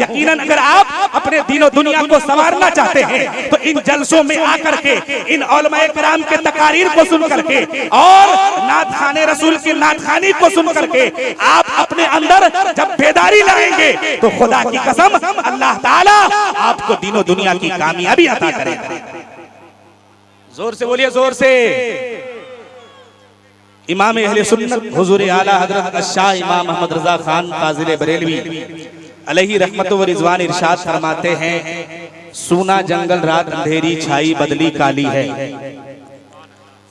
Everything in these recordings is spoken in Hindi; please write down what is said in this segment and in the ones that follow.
यकीनन अगर आप अपने दीन और दुनिया को संवारना चाहते हैं तो इन जलसों में आकर के इन उलमाए किराम के तकारीर को सुन करके और नात खाने रसूल की नात खानी को सुन करके आप अपने अंदर जब बेदारी लाएंगे तो खुदा की कसम अल्लाह ताला आपको दीन और दुनिया की कामयाबी अता करेगा। जोर से बोलिए, जोर से। इमाम अहले सुन्नत हुजूर आला हजरत शाह इमाम मोहम्मद रजा खान फाजिल बरेलवी अलैहि रहमत व रिजवान इरशाद फरमाते हैं, सूना जंगल रात अंधेरी छाई बदली काली है,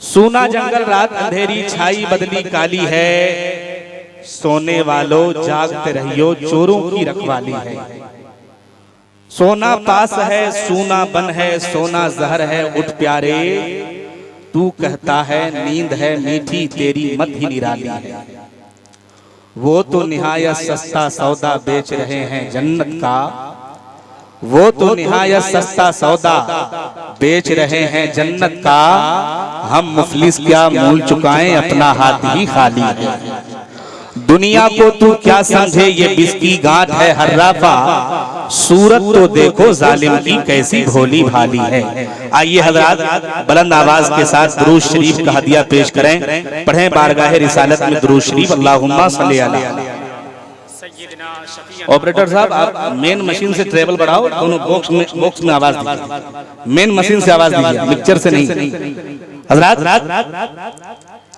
सूना जंगल रात अंधेरी छाई बदली काली है, सोने वालों जागते रहियो चोरों की रखवाली है। सोना पास है सूना बन है, सोना जहर है उठ प्यारे, तू कहता है नींद है मीठी तेरी मत ही निराली है। वो तो निहायत सस्ता सौदा बेच रहे हैं जन्नत का, वो तो निहायत सस्ता सौदा बेच रहे हैं जन्नत का, हम मुफलिस क्या मूल चुकाएं अपना हाथ ही खाली है। दुनिया को तू क्या समझे ये बिस्की गांठ है हर्राफा, सूरत तो देखो जालिम की कैसी भोली भाली है। आइए हजरात बुलंद आवाज के साथ दुरूद शरीफ का हदिया पेश करें, पढ़ें बारगाह रिसालत में दुरूद शरीफ अल्लाहुम्मा सल्ली अला। ऑपरेटर साहब आप मेन मशीन से ट्रेवल बढ़ाओ, दोनों बॉक्स में आवाज दीजिए, मेन मशीन से आवाज दीजिए, मिक्सचर से नहीं। हजरात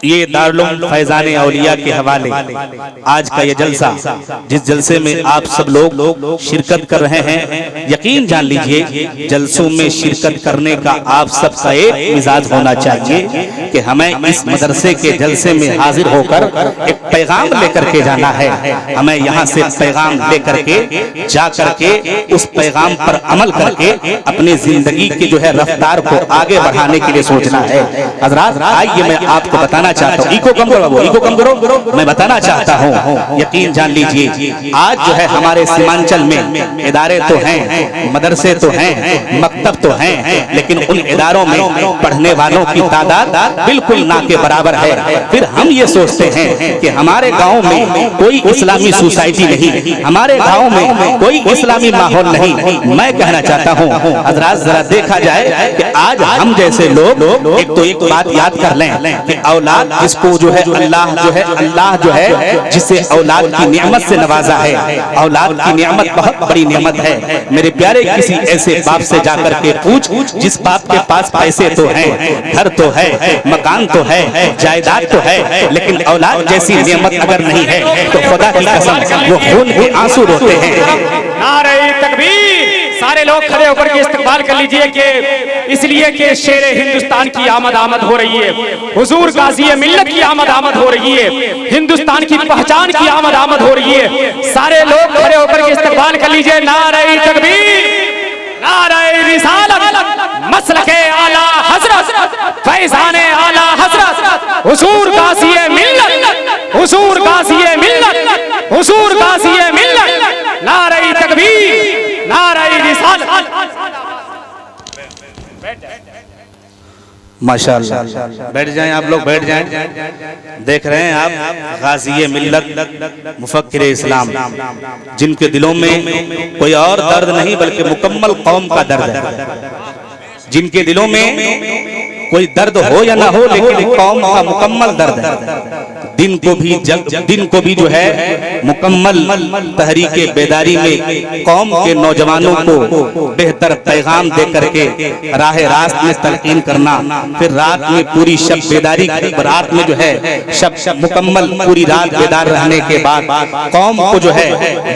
ये दारुल फैजान औलिया के हवाले आज का ये जलसा, जिस जलसे में आप सब लोग शिरकत कर रहे हैं, यकीन जान लीजिए जलसों में शिरकत करने का आप सबका एक मिजाज होना चाहिए कि हमें इस मदरसे के जलसे में हाजिर होकर एक पैगाम लेकर के जाना है। हमें यहाँ से पैगाम लेकर के जा करके उस पैगाम पर अमल करके अपनी जिंदगी की जो है रफ्तार को आगे बढ़ाने के लिए सोचना है। हजरात आइए मैं आपको बताना चाहता हूँ, इको कम करो, इको कम करो, मैं बताना चाहता हूँ, यकीन जान लीजिए आज जो है हमारे सीमांचल में इदारे तो हैं, मदरसे तो हैं, मकतब तो हैं, लेकिन उन इदारों में पढ़ने वालों की तादाद बिल्कुल ना के बराबर है। फिर हम ये सोचते हैं कि हमारे गांव में कोई इस्लामी सोसाइटी नहीं, हमारे गांव में कोई इस्लामी माहौल नहीं। मैं कहना चाहता हूँ हजरात जरा देखा जाए कि आज हम जैसे लोग एक तो एक बात याद कर लें कि औलाद जिसको जो है अल्लाह जो है जिसे औलाद की नेमत से नवाजा है, औलाद की नेमत बहुत बड़ी नेमत है। मेरे प्यारे किसी ऐसे बाप से जाकर के पूछ जिस बाप के पास पैसे तो हैं, घर तो है, मकान तो है, जायदाद तो है, लेकिन औलाद जैसी नेमत अगर नहीं है तो खुदा की कसम वो खून के आंसू रोते हैं। नारे तकबीर, सारे लोग खड़े होकर के इस्तकबाल कर लीजिए कि इसलिए कि शेर हिंदुस्तान की आमद हो रही है, हुजूर गाज़ी मिल्लत की आमद हो रही है, हिंदुस्तान की पहचान की आमद हो रही है। सारे लोग खड़े होकर के इस्तकबाल कर लीजिए। नारे तकबीर, नारे रिसालत, मसलके आला हजरत, फैज़ाने आला हजरत, हुजूर गाज़ी मिल्लत, हुजूर गाज़ी मिल्लत, हुजूर गाज़ी मिल्लत। नारे तकबीर, नारे रिसालत। माशाअल्लाह, बैठ जाएं आप लोग, बैठ जाएं। देख रहे हैं आप गाज़ी मिल्लत मुफक्किर इस्लाम, जिनके दिलों में कोई और दर्द नहीं बल्कि मुकम्मल कौम का दर्द है, जिनके दिलों में कोई दर्द हो या ना हो लेकिन कौम का मुकम्मल दर्द है। दिन को भी जो है मुकम्मल तहरीके बेदारी में कौम के नौजवानों को बेहतर पैगाम दे करके राह रास्त में तलकीन करना, फिर रात में पूरी शब बेदारी, रात में जो है शब मुकम्मल पूरी रात बेदार रहने के बाद कौम को जो है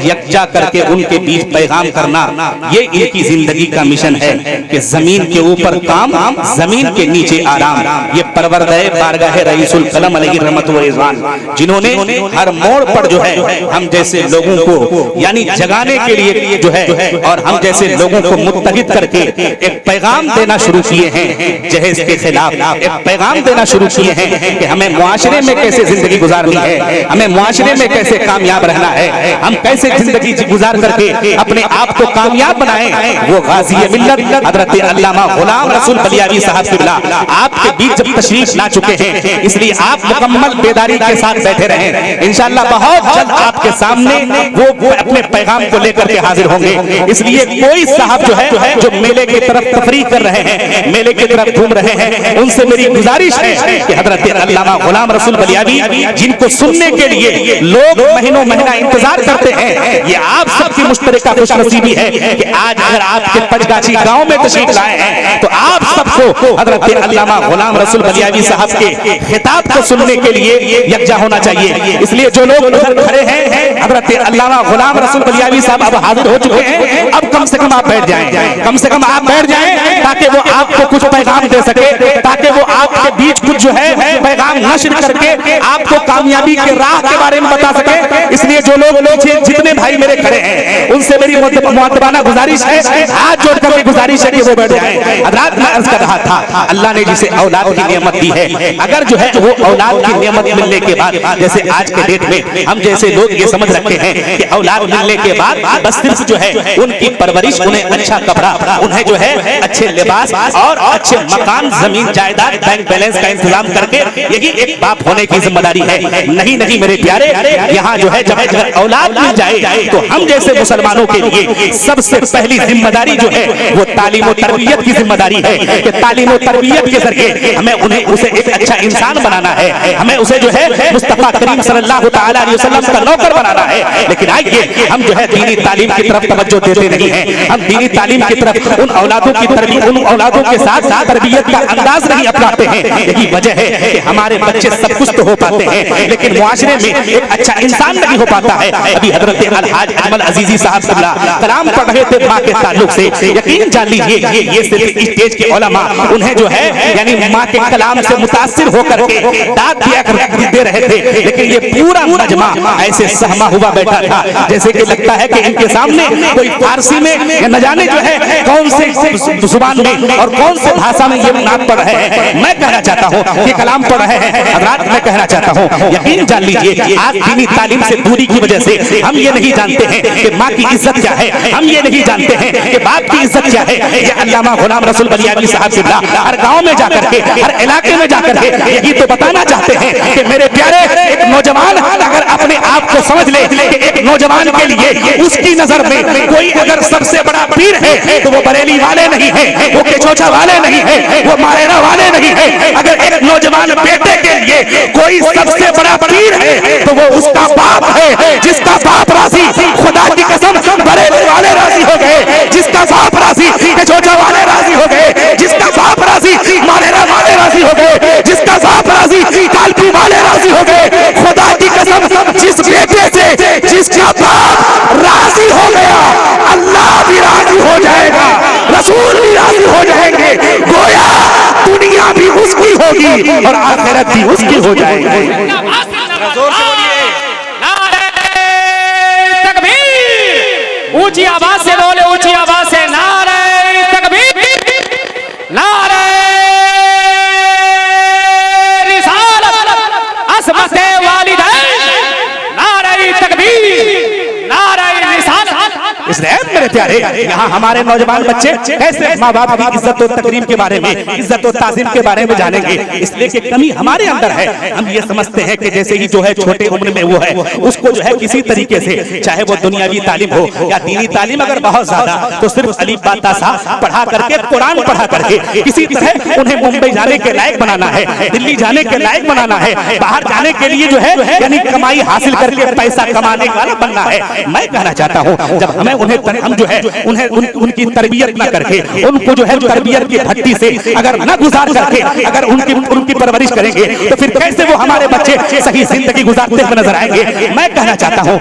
यकजा करके उनके बीच पैगाम करना, ये इनकी जिंदगी का मिशन है कि जमीन के ऊपर काम, जमीन के नीचे आराम। ये परवरदे बारगाह रईसुल कलम अलैहि रहमत व रिज़वान, जिन्होंने हर मोड़ पर जो है हम जैसे लोगों को यानी जगाने के लिए जो है और हम जैसे लोगों को मुत्तहिद करके एक पैगाम देना शुरू किए हैं जहेज के खिलाफ, एक पैगाम देना शुरू किए हैं कि हमें मुआशरे में कैसे जिंदगी गुजारनी है, हमें मुआशरे में कैसे कामयाब रहना है, हम कैसे जिंदगी गुजार करके अपने आप को कामयाब बनाएं। वो गाज़ी मिल्लत हज़रत अल्लामा गुलाम रसूल बलियावी साहब किबला आपके बीच जब तशरीफ ला चुके हैं, इसलिए आप मुकम्मल बेदारी के साथ बैठे रहें। इंशाअल्लाह बहुत जल्द आपके सामने वो अपने पैगाम को लेकर के हाजिर होंगे। इसलिए कोई साहब जो है जो मेले की तरफ तफरीह कर रहे हैं, मेले की तरफ घूम रहे हैं, उनसे मेरी गुजारिश है कि हजरत अल्लामा गुलाम रसूल बलियावी जिनको सुनने के लिए लोग महीनों महीना इंतजार करते हैं, ये आप सबकी मुश्तरका खुशनसीबी है कि आज अगर आपके पंचगाछी गांव में तशरीफ लाए हैं तो आप सबको हजरत अल्लामा गुलाम रसूल बलियावी साहब के खिताब को सुनने के लिए यकजा होना चाहिए। इसलिए जो लोग उधर खड़े हैं, हजरत अल्लामा गुलाम रसूल बलियावी साहब अब हाजिर हो चुके हैं, अब कम से कम आप बैठ जाएं, कम से कम आप बैठ जाएं ताकि वो आपको कुछ पैगाम दे सके, ताकि वो आपके बीच कुछ जो है पैगाम नश्र करके आपको कामयाबी के राह के बारे में बता सके। इसलिए जो लोग जितने भाई मेरे खड़े हैं उनसे मेरी मुअद्दबाना गुजारिश है, हाथ जोड़ कर गुजारिश है कि वो बैठ जाएं। हज़रात मैं अर्ज कर रहा था, अल्लाह ने जिसे औलाद की नेमत दी है, अगर जो है वो औलाद की नेमत मिलने के बाद, जैसे आज के डेट में हम जैसे लोग ये समझ रखे हैं कि औलाद मिलने के बाद बस सिर्फ जो है उनकी परवरिश, उन्हें अच्छा कपड़ा, उन्हें जो है अच्छे लिबास और अच्छे मकान, जमीन, जायदाद, बैंक बैलेंस का इंतजाम करके यही एक बाप होने की जिम्मेदारी है। नहीं नहीं मेरे प्यारे, यहाँ जो है जब अगर औलाद मिल जाए तो हम जैसे मुसलमानों के लिए सबसे पहली जिम्मेदारी जो है वो तालीम और तरबियत की जिम्मेदारी है कि तालीम और तरबियत के जरिए हमें उसे एक अच्छा इंसान बनाना है, हमें उसे जो है मुस्तफा करीम सल्लल्लाहु तआला अलैहि वसल्लम का नौकर बनाना है। लेकिन आइए हम जो है दीनी तालीम की तरफ तवज्जो देते नहीं हैं, हम दीनी तालीम की तरफ उन औलादों की तरबियत, उन औलादों के साथ तरबियत का अंदाज नहीं अपनाते हैं। यही वजह है कि हमारे बच्चे सब कुछ तो हो पाते हैं लेकिन मुआशरे में एक अच्छा इंसान नहीं हो पाता है। अभी हजरत अलहाज अजमल अजीजी साहब कलाम पढ़ रहे थे माँ के ताल्लुक से, यकीन जान लीजिए ये सिर्फ स्टेज के उलमा उन्हें जो है यानी माँ के कलाम से मुतासिर होकर के दाद दिया दे रहे थे, लेकिन ये पूरा मजमा ऐसे सहमा हुआ बैठा था जैसे कि लगता है कि इनके सामने कोई फारसी में या न जाने जो है कौन से जुबान में और कौन से भाषा में ये नात पढ़ रहे हैं। मैं कहना चाहता हूँ कि कलाम पढ़ रहे हैं हज़रात, मैं कहना चाहता हूँ यकीन जान लीजिए आज दीनी तालीम से दूरी की वजह से हम ये नहीं जानते हैं कि माँ की इज्जत क्या है, हम ये नहीं जानते हैं कि बाप की इज्जत क्या है। ये अल्लामा गुलाम रसूल बलियावी साहब सिद्धा हर गांव में जाकर के, हर इलाके में जाकर के यही तो बताना चाहते हैं कि मेरे प्यारे एक नौजवान अगर अपने आप को समझ ले कि एक नौजवान के लिए उसकी नजर में कोई अगर सबसे बड़ा पीर है तो वो बरेली वाले नहीं है, वो केचोचा वाले नहीं है, वो मारेरा वाले नहीं है। अगर एक नौजवान बेटे के लिए कोई सबसे बड़ा पीर है तो वो उसका बाप है, जिसका बाप राजी, खुदा की कसम बरेली वाले राजी हो गए, जिसका बाप राजी केचोचा वाले राजी हो गए, जिसका बाप राजी मारेरा वाले राजी हो गए, जिसका बाप राजी कालपी वाले राजी हो गए। खुदा की कसम जिस बेटे से जिसका बाप राजी हो गया अल्लाह भी राजी हो जाएगा, रसूल भी राजी हो जाएंगे, गोया दुनिया भी उसकी होगी और आखिरत भी उसकी हो जाएगी। तकबीर, ऊंची आवाज से बोले, ऊंची आवाज से नारे तकबीर, नारे रिसालत, असमत वालिदैन, नारे तकबीर, नारे रिसालत। इसलिए मेरे प्यारे यहाँ हमारे नौजवान बच्चे कैसे माँ बाप की इज्जत और तकरीम के बारे में, इज्जत और ताज़ीम के बारे में जानेंगे। इसलिए कि कमी हमारे अंदर है, हम ये समझते हैं कि जैसे ही जो है छोटे उम्र में वो है उसको जो है किसी तरीके से, चाहे वो दुनियावी तालीम हो या दीनी तालीम, अगर बहुत ज्यादा तो सिर्फ अलीफ बा ता सा पढ़ा करके, कुरान पढ़ा करके किसी तरह उन्हें मुंबई जाने के लायक बनाना है, दिल्ली जाने के लायक बनाना है, बाहर जाने के लिए जो है यानी कमाई हासिल करके पैसा कमाने वाला बनना है। मैं कहना चाहता हूँ जब हमें हम जो है उन्हें उनकी तरबियत न करके, उनको जो है तरबियत की भट्टी से अगर न गुजार करके अगर उनकी परवरिश करेंगे तो फिर कैसे वो हमारे बच्चे सही जिंदगी गुजारते हुए नजर आएंगे। मैं कहना चाहता हूँ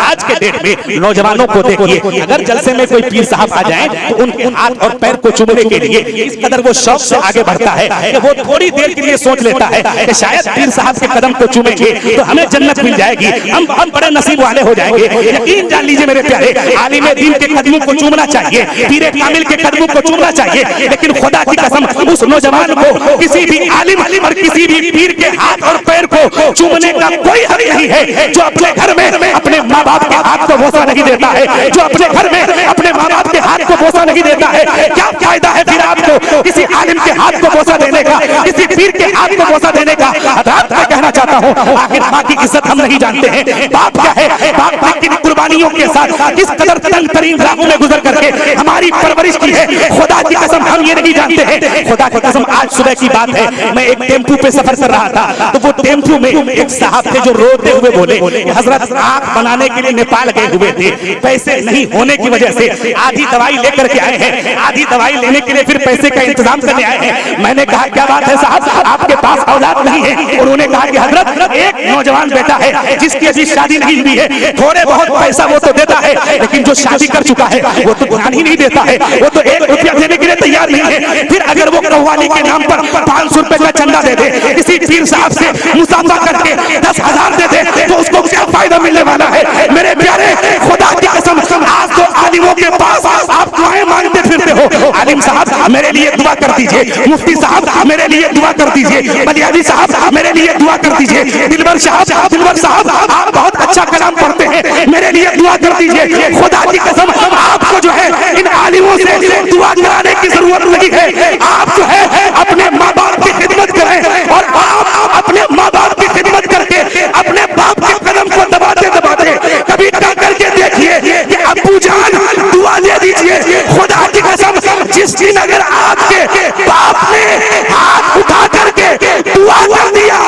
आज के डेट में नौजवानों को देखिए, अगर जलसे में कोई पीर साहब आ जाए तो उनके हाथ और पैर को चूमने के लिए इस कदर वो शौक से आगे बढ़ता है कि वो थोड़ी देर के लिए सोच लेता है कि शायद पीर साहब के कदम को चूमेंगे तो हमें जन्नत मिल जाएगी, हम बड़े नसीब वाले हो जाएंगे। यकीन जान लीजिए मेरे प्यारे, आलिम दीन के कदमों को चूमना चाहिए, पीरे कामिल के कदमों को चूमना चाहिए, लेकिन खुदा की कसम उस नौजवान को किसी भी आलिम और किसी भी पीर के हाथ और पैर को चूमने का कोई हक नहीं है जो अपने घर में अपने माँ बाप के हाथ को बोसा नहीं देता है, जो अपने घर में अपने माँ बाप के हाथ हाथ को बोसा नहीं देता है, क्या फायदा है फिर आपको किसी आलिम के हाथ को बोसा देने का, किसी पीर के हाथ को बोसा देने का। हज़रत मैं कहना चाहता हूँ, आखिर माँ की इज्जत हम नहीं जानते हैं, बाप क्या है, बाप ने किन कुर्बानियों के साथ किस कदर तंग तरीन राहों में गुजर करके हमारी परवरिश की है, खुदा की कसम हम ये नहीं जानते हैं। खुदा की कसम आज सुबह की बात है, मैं एक टेम्पू पे सफर कर रहा था, तो वो टेम्पू में एक साहब थे जो रोते हुए बोले, हजरत आंख बनाने के लिए नेपाल गए हुए थे, पैसे नहीं होने की वजह से आधी दवाई लेकर के आए हैं, आधी दवाई लेने के लिए फिर पैसे का इंतजाम करने आए हैं। मैंने कहा क्या बात है साहब, आपके पास औलाद नहीं है? उन्होंने कहा कि हजरत एक नौजवान बेटा है जिसकी अभी शादी नहीं हुई है, थोड़े बहुत पैसा वो तो देता है, लेकिन जो शादी कर चुका है वो तो ध्यान ही नहीं देता है, वो तो 1 रुपया देने के लिए तैयार नहीं है। फिर अगर वो कव्वाली के नाम पर 500 रुपए का चंदा दे दे, किसी पीर साहब से मुसाफा करके 10,000 दे दे, तो उसको क्या फायदा मिलने वाला है? मेरे प्यारे, खुदा की कसम आज तो आलिमों के पास आप दुआएं मांगते फिरते हो। आलिम साहब मेरे लिए दुआ कर दीजिए, मुफ्ती साहब मेरे लिए दुआ कर दीजिए, बलियादी साहब मेरे लिए दुआ कर दीजिए, दिलबर साहब आप बहुत अच्छा कलाम पढ़ते हैं, मेरे लिए दुआ कर दीजिए। खुदा की कसम आपको जो है इन आलिमों से दुआ कराने की जरूरत नहीं है, आप जो है अपने माँ बाप की खिदमत करें, और आप अपने माँ बाप की खिदमत करके अपने बाप के कदम को दबाते दबाते कभी क्या करके देखिए कि अब्बू जान दुआ दे दीजिए। खुदा की कसम जिस दिन अगर आपके बाप ने हाथ उठा करके दुआ कर दिया,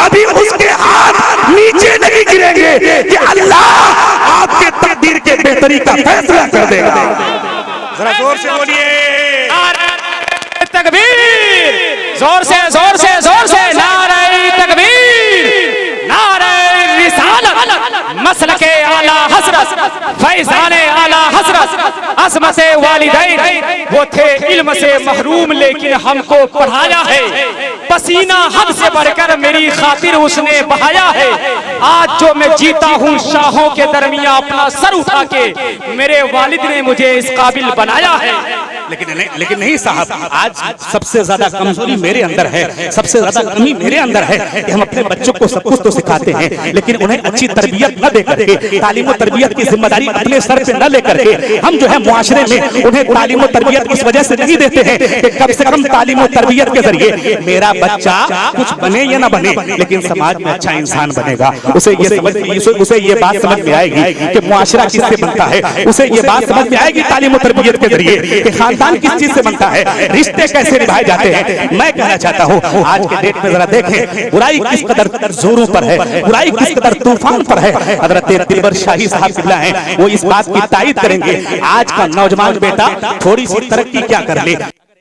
अभी उसके हाथ नीचे नहीं गिरेंगे कि अल्लाह आपके तकदीर के बेहतरी का फैसला कर देगा। जरा जोर से बोलिए तकबीर, जोर से जोर से जोर से नारे तकबीर, नारे रिसालत, मसलके आला हसरत, फैज़ाने आला हसरत, असमते वालिदैन। वो थे इल्म से महरूम लेकिन हमको पढ़ाया है, पसीना हद से बढ़कर मेरी खातिर उसने बहाया है। आज जो मैं जीता हूँ शाहों के दरमियां अपना सर उठा के, मेरे वालिद ने मुझे इस काबिल बनाया है। लेकिन नहीं साहब, आज सबसे ज्यादा कमजोरी मेरे अंदर है, सबसे ज्यादा कमी मेरे अंदर है कि हम अपने बच्चों को सब कुछ तो सिखाते हैं, लेकिन उन्हें अच्छी तरबियत न दे करके, तालीम और तरबियत की जिम्मेदारी अपने सर पे न लेकर के हम जो है मुआशरे में उन्हें तालीम और तरबियत इस वजह से नहीं देते हैं कि कम से कम तालीम और तरबियत के जरिए मेरा बच्चा कुछ बने या ना बने, लेकिन समाज में अच्छा इंसान बनेगा। उसे ये बात समझ में आएगी कि मुआशरा किससे बनता है, उसे ये बात समझ में आएगी तालीम और तरबियत के जरिए कि खानदान किस चीज से बनता है, रिश्ते कैसे निभाए जाते हैं। मैं कहना चाहता हूँ आज के डेट में जरा देखें बुराई किस कदर जोरों पर है, बुराई किस कदर तूफान पर है। हजरत दिलबर शाही साहब किबला हैं, वो इस बात की तायद करेंगे। आज का नौजवान बेटा थोड़ी सी तरक्की क्या कर ले,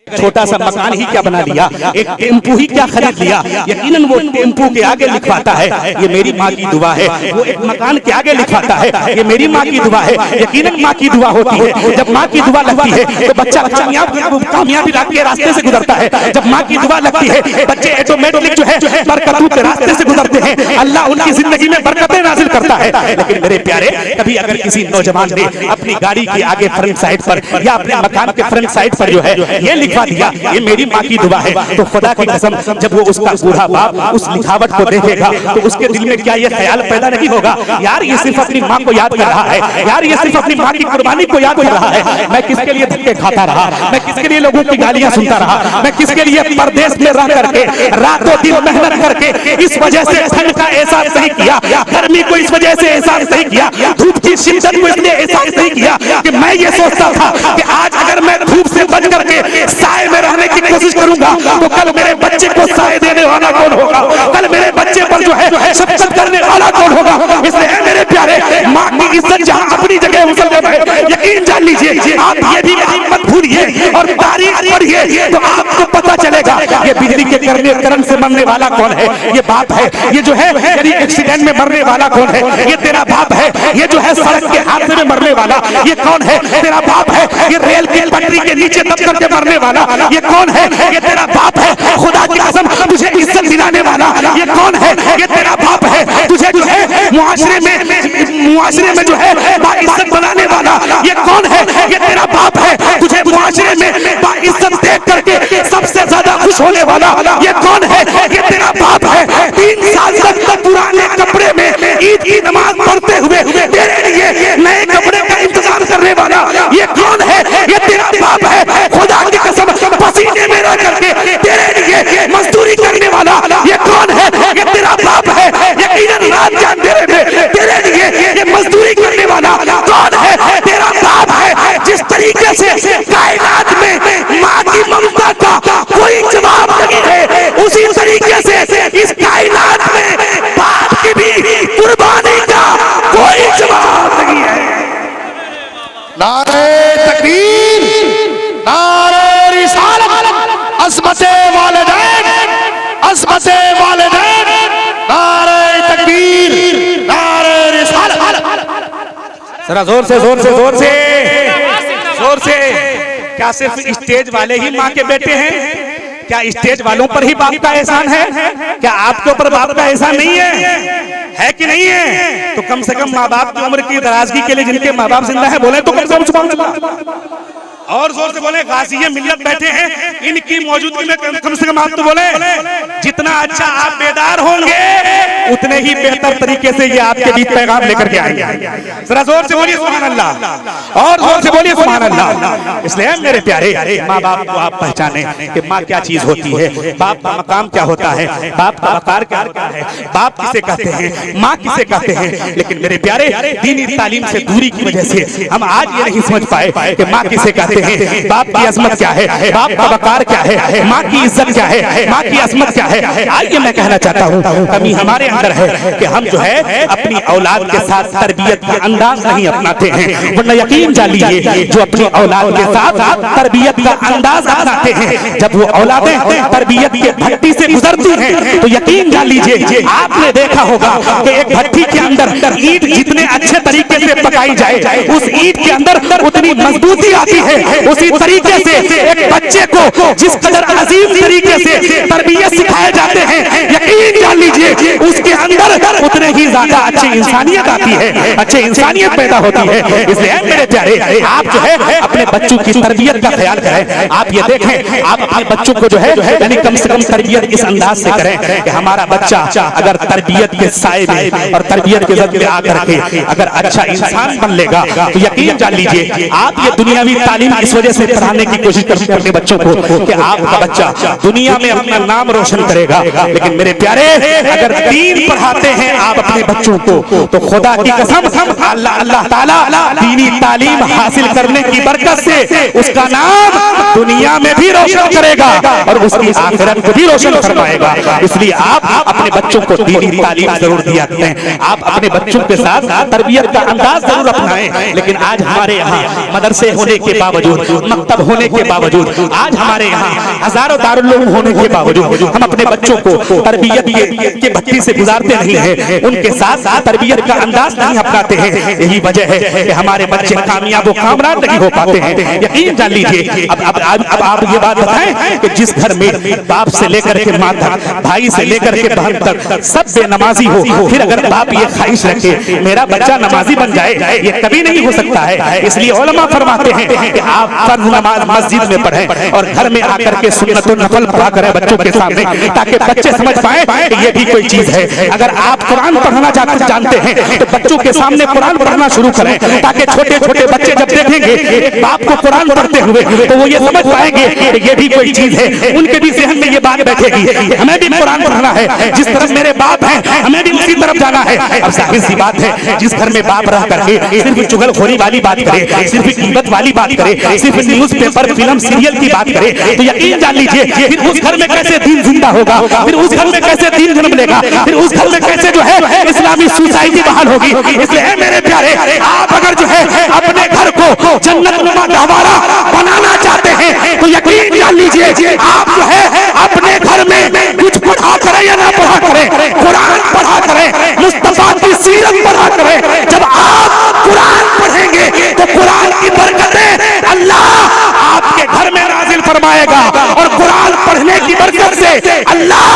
छोटा सा मकान ही क्या बना लिया, एक टेम्पू ही क्या खरीद लिया, यकीनन वो टेम्पू के आगे लिखवाता है ये मेरी माँ की दुआ है, वो एक मकान के आगे लिखवाता है ये मेरी माँ की दुआ है। यकीनन माँ की दुआ होती है, जब माँ की दुआ लगती है तो बच्चा कामयाबी के रास्ते से गुजरता है। जब माँ की दुआ लगती है बच्चे ऑटोमेटिक जो है बरकतों के रास्ते से गुजरते हैं, अल्लाह उनकी जिंदगी में बरकतें नाजिल करता है। लेकिन मेरे प्यारे, कभी अगर किसी नौजवान ने अपनी गाड़ी के आगे फ्रंट साइड पर या अपने मकान के फ्रंट साइड पर जो है ये लिखवा दिया ये मेरी माँ की दुआ है, तो खुदा की कसम जब वो उसका बूढ़ा बाप उस लिखावट को देखेगा तो उसके दिल में क्या ये ख्याल पैदा नहीं होगा, यार ये सिर्फ अपनी माँ को याद कर रहा है, यार ये सिर्फ अपनी माँ की कुर्बानी को याद कर रहा है। मैं किसके लिए धक्के खाता रहा, मैं किसके लिए लोगों की गालियां सुनता रहा, मैं किसके लिए परदेश में रह करके रातों दिन मेहनत करके इस वजह से ठंड का एहसास नहीं किया, गर्मी को इस वजह से एहसास नहीं किया, धूप की शिद्दत को इसलिए एहसास नहीं किया कि मैं ये सोचता था कि आज अगर मैं धूप से बच करके साए में रहने की कोशिश करूंगा तो कल मेरे बच्चे को साए देने वाला कौन होगा, कल मेरे बच्चे पर जो है शफकत करने वाला कौन होगा। इसलिए मेरे प्यारे, माँ की इज्जत जहाँ अपनी जगह मुसल्लम है, यकीन जान लीजिए आप ये भी मत भूलिए और तारीख पढ़िए तो आपको पता चलेगा ये बिजली के करंट से मरने वाला कौन है, ये बाप है, ये जो है यदि एक्सीडेंट में मरने वाला कौन है, ये तेरा बाप है, ये जो है सड़क के हादसे में मरने वाला ये कौन है, तेरा बाप है, ये रेल की पटरी के नीचे दब करके मरने वाला ये कौन है, ये तेरा बाप है, खुदा की कसम तुझे इज्जत दिलाने वाला ये कौन है, ये तेरा बाप है, तुझे जो है मुआशरे में जो है बाइज्जत बनाने वाला ये कौन है, ये तेरा बाप है, तुझे मुआशरे में बाइज्जत देख करके सबसे ज्यादा खुश होने वाला ये कौन है, ये तेरा बाप है। 3 साल तक पुराने कपड़े में ईद की नमाज पढ़ते हुए तेरे लिए नए कपड़े का इंतजार करने वाला ये कौन है, ये ये मजदूरी करने वाला कौन है? तेरा बाप है। जिस तरीके से कायनात में माँ की ममता का कोई जवाब नहीं है, उसी तरीके से इस कायनात में बाप की भी कुर्बानी का कोई जवाब नहीं है। नारे तकबीर, नारे रिसालत, अस्मते वालिदैन, अस्मते वालिदैन, नारे तकबीर, नारे रिसालत। जरा जोर से जोर से जोर से जोर से। क्या सिर्फ स्टेज वाले ही माँ के बेटे हैं? क्या स्टेज वालों पर ही बाप का एहसान है? क्या आपके ऊपर बाप का एहसान नहीं है कि नहीं है? तो कम से कम माँ बाप की उम्र की दराजगी के लिए जिनके माँ बाप जिंदा है बोले तो कम से कम सुभान अल्लाह। और जोर से बोले गाज़िए मिल्लत बैठे हैं, इनकी मौजूदगी में कम से कम आप तो बोले। जितना अच्छा आप बेदार होंगे उतने ही बेहतर तरीके से ये आपके बीच पैगाम लेकर के आएंगे। जरा जोर से बोलिए सुभान अल्लाह, और जोर से बोलिए सुभान अल्लाह। इसलिए मेरे प्यारे माँ बाप को आप पहचाने कि माँ क्या चीज होती है, बाप का मकाम क्या होता है, बाप का वकार क्या है, बाप किसे कहते हैं, माँ किसे कहते हैं। लेकिन मेरे प्यारे दीनी तालीम से दूरी की वजह से हम आज ये नहीं समझ पाए कि माँ किसे कहते हैं, बाप की अजमत क्या है, बाप का वकार क्या है, माँ की इज्जत क्या है, माँ की अजमत क्या है। आज ये मैं कहना चाहता हूँ कमी हमारे अंदर है कि हम जो है अपनी औलाद के साथ तरबियत का अंदाज नहीं अपनाते हैं। वरना यकीन जान लीजिए जो अपनी औलाद के साथ तरबियत का अंदाज अपनाते हैं, जब वो औलादें तरबियत के भट्टी से गुजरती हैं तो यकीन जान लीजिए आपने देखा होगा कि एक भट्टी के अंदर ईंट जितने अच्छे तरीके से पकाई जाए उस ईंट के अंदर उतनी मजबूती आती है। उसी तरीके से एक बच्चे को जिस कदर अजीम तरीके से तरबियत सिखाए जाते हैं, यकीन जान लीजिए उसके अंदर उतने ही ज्यादा अच्छी इंसानियत आती है, अच्छी इंसानियत पैदा होती है। इसलिए मेरे प्यारे आप जो है अपने बच्चों की तरबियत का ख्याल करें। आप ये देखें आप अपने बच्चों को जो है यानी कम से कम तरबियत इस अंदाज से करें कि हमारा बच्चा अगर तरबियत के साए में और तरबियत के जरिए आकर के अगर अच्छा इंसान बन लेगा तो यकीन जान लीजिए आप ये दुनियावी तालीम इस वजह से पढ़ाने की कोशिश करते हैं अपने बच्चों को कि आपका बच्चा दुनिया में अपना नाम रोशन करेगा। लेकिन मेरे प्यारे अगर दीन पढ़ाते हैं आप अपने बच्चों को तो खुदा की कसम अल्लाह ताला दीनी तालीम हासिल करने की बरकत से उसका नाम दुनिया में भी रोशन करेगा और उसकी आखिरत को भी रोशन फरमाएगा। इसलिए आप अपने बच्चों को दीनी तालीम जरूर दिया करें, आप अपने बच्चों के साथ तरबियत का अंदाज जरूर अपनाएं। लेकिन आज हमारे यहाँ मदरसे होने के बावजूद, मकतब होने के बावजूद, आज हमारे यहाँ हजारों दारुल उलूम होने के बावजूद हम अपने बच्चों को तरबियत के भट्टी से गुजारते नहीं हैं, उनके साथ तरबियत का अंदाज नहीं अपनाते हैं। यही वजह है कि हमारे बच्चे कामयाब व कामरान नहीं हो पाते हैं। यकीन जान लीजिए अब आप ये बात बताएं कि जिस घर में बाप से लेकर के माँ तक, भाई से लेकर के बहन तक सब बेनमाजी हो, फिर अगर बाप ये ख्वाहिश रखे मेरा बच्चा नमाजी बन जाए, ये कभी नहीं हो सकता है। इसलिए उलमा फरमाते हैं कि आप फर्ज नमाज मस्जिद में पढ़ें और घर में आकर के सुन्नत और नफल पढ़ा करें बच्चों के सामने, ताकि बच्चे समझ पाए कि ये भी कोई चीज है। अगर आप कुरान पढ़ना जानते हैं तो बच्चों के सामने कुरान पढ़ना शुरू करें, ताकि छोटे छोटे बच्चे जब देखेंगे एक बाप को कुरान पढ़ते हुए तो वो ये समझ पाएंगे कि ये भी कोई चीज है। उनके भी जहन में ये बात बैठेगी कि हमें भी कुरान पढ़ना है, जिस तरफ मेरे बाप हैं हमें भी उसी तरफ जाना है। अब जाहिर सी बात है जिस घर में बाप रह करके सिर्फ चुगलखोरी वाली बात करे, सिर्फ कीमत वाली बात करे, सिर्फ न्यूज़पेपर फिल्म सीरियल की बात करे तो यकीन जान लीजिए फिर उस घर में कैसे दीन जिंदा होगा, फिर उस घर में कैसे दीन जन्म लेगा, फिर उस घर में कैसे जो है इस्लामी सोसाइटी बहाल होगी। इसलिए मेरे प्यारे आप अगर जो है अपने घर को जन्नत नुमा गहवारा बनाना चाहते हैं तो यकीन जान लीजिए आप जो है अपने घर में कुछ पढ़ा करें या ना पढ़ा करें, कुरान पढ़ा करें, मुस्तफा की सीरत पढ़ा करें। जब आप कुरान पढ़ेंगे तो कुरान की बरकतें अल्लाह आपके घर में नाजिल फरमाएगा और कुरान पढ़ने की बरकत से अल्लाह